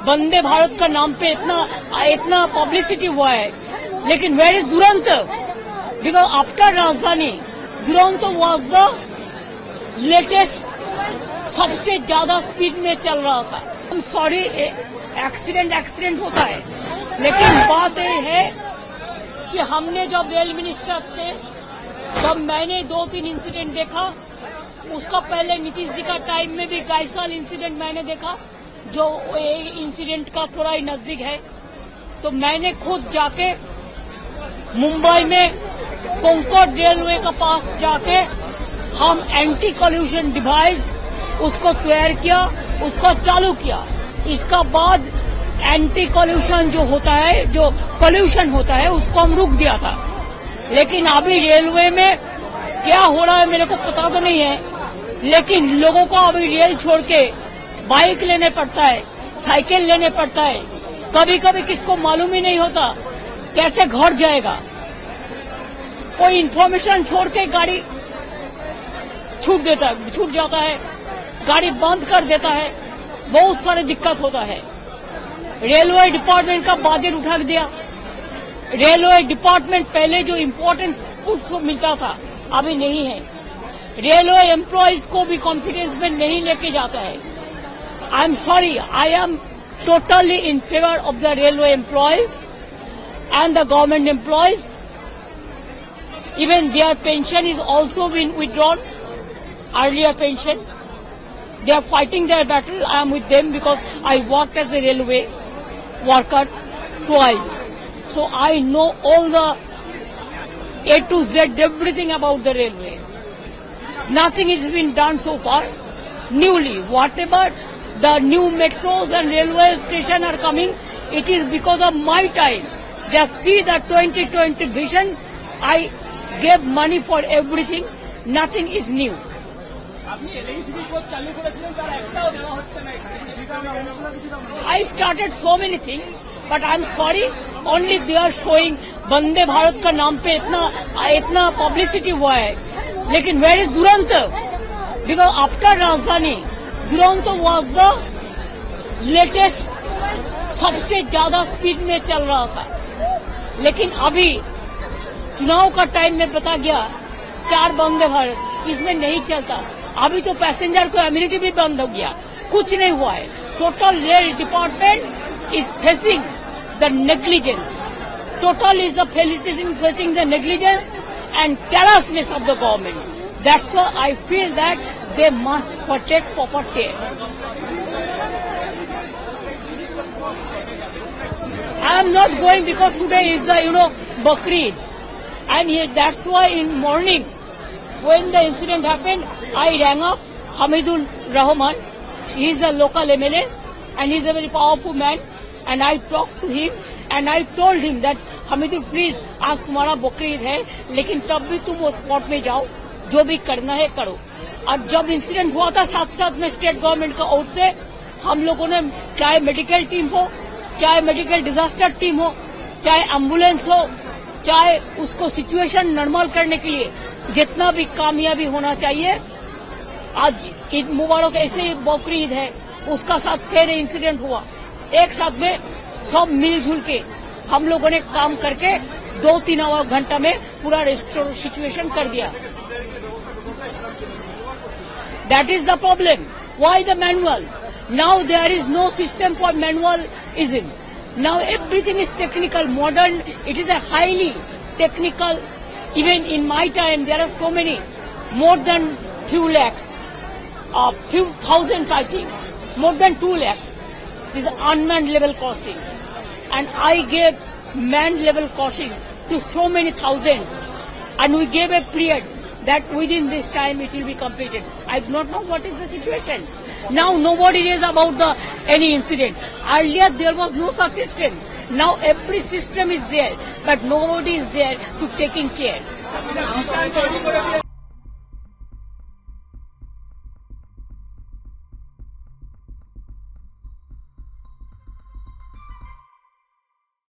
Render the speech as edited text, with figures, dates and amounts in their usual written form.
वंदे भारत का नाम पे इतना पब्लिसिटी हुआ है, लेकिन where is Duronto? Because after Rajdhani, Duronto was the latest, सबसे ज्यादा स्पीड में चल रहा था। I'm सॉरी, एक्सीडेंट होता है, लेकिन बात ये है कि हमने जब रेल मिनिस्टर थे तब मैंने 2-3 इंसिडेंट देखा। उसका पहले नीतीश जी का टाइम में भी 2.5 साल इंसिडेंट मैंने देखा, जो इंसिडेंट का थोड़ा ही नजदीक है। तो मैंने खुद जाके मुंबई में कॉन्कॉर्ड रेलवे के पास जाके हम एंटी कॉल्यूशन डिवाइस उसको तैयार किया, उसको चालू किया। इसका बाद एंटी कॉल्यूशन जो होता है, जो कॉल्यूशन होता है, उसको हम रुक दिया था। लेकिन अभी रेलवे में क्या हो रहा है मेरे को पता तो नहीं है, लेकिन लोगों को अभी रेल छोड़ के बाइक लेने पड़ता है, साइकिल लेने पड़ता है। कभी कभी किसको मालूम ही नहीं होता कैसे घर जाएगा। कोई इन्फॉर्मेशन छोड़ के गाड़ी छूट जाता है, गाड़ी बंद कर देता है, बहुत सारी दिक्कत होता है। रेलवे डिपार्टमेंट का बजट उठा दिया। रेलवे डिपार्टमेंट पहले जो इम्पोर्टेंस मिलता था अभी नहीं है। रेलवे एम्प्लॉयज को भी कॉन्फिडेंस में नहीं लेके जाता है। I am sorry, I am totally in favour of the railway employees and the government employees. Even their pension is also been withdrawn, earlier pension. They are fighting their battle. I am with them because I worked as a railway worker twice. So I know all the A to Z, everything about the railway. Nothing has been done so far. Newly, whatever the new metros and railway station are coming, it is because of my time. Just see the 2020 vision. I gave money for everything. Nothing is new. I started so many things, but I'm sorry, only they are showing Vande Bharat का नाम पे इतना publicity हुआ है, लेकिन where is Duronto? Because after राजधानी, Duronto was the latest, सबसे ज्यादा स्पीड में चल रहा था। लेकिन अभी चुनाव का टाइम में बता गया 4 वंदे भारत, इसमें नहीं चलता। अभी तो पैसेंजर को इम्यूनिटी भी बंद हो गया, कुछ नहीं हुआ है। Total rail department is facing the negligence, total is facing the negligence and carelessness of the government. That's why I feel that they must protect proper care. I am not going because today is the Bakrid. And that's why in morning, when the incident happened, I rang up Hamidul Rahman. He is a local MLA and he is a very powerful man. And I talked to him and I told him that Hamidul, please, आज तुम्हारा बकरीद है, लेकिन तब भी तुम उस spot में जाओ, जो भी करना है करो। और जब इंसिडेंट हुआ था, साथ में स्टेट गवर्नमेंट का ओर से हम लोगों ने, चाहे मेडिकल टीम हो, चाहे मेडिकल डिजास्टर टीम हो, चाहे एम्बुलेंस हो, चाहे उसको सिचुएशन नॉर्मल करने के लिए जितना भी कामयाबी होना चाहिए। आज ईद मुबारक, ऐसे ही बकरीद है, उसका साथ फिर इंसिडेंट हुआ। एक साथ में सब मिलजुल के हम लोगों ने काम करके 2-3 घंटा में पूरा रेस्टोर सिचुएशन कर दिया। That is the problem. Why the manual? Now there is no system for manualism. Now everything is technical, modern. It is a highly technical. Even in my time, there are so many, more than few lakhs, few thousands, I think, more than 2 lakhs. This is unmanned level crossing, and I gave manned level crossing to so many thousands, and we gave a period that within this time it will be completed. I do not know what is the situation. Now nobody is about any incident. Earlier there was no such system. Now every system is there, but nobody is there to taking care.